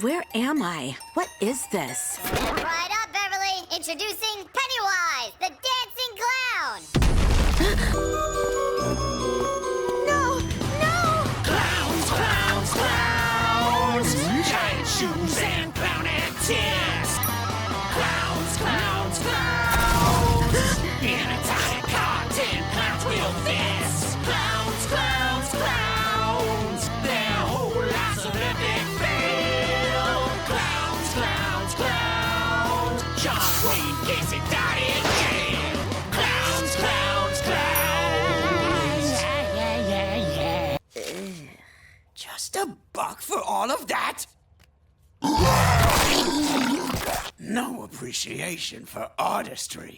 Where am I? What is this? Right up, Beverly. Introducing Pennywise, the dancing clown. No! No! Clowns, clowns, clowns! Giant shoes and clown antics! Clowns, clowns, clowns! In a tiny car, 10 clowns will this! Clowns, clowns, clowns! Their whole lives are epic fail! Clowns, clowns, clowns! John Wayne Gacy died in jail! Clowns, clowns, clowns! Just $1 for all of that? No appreciation for artistry.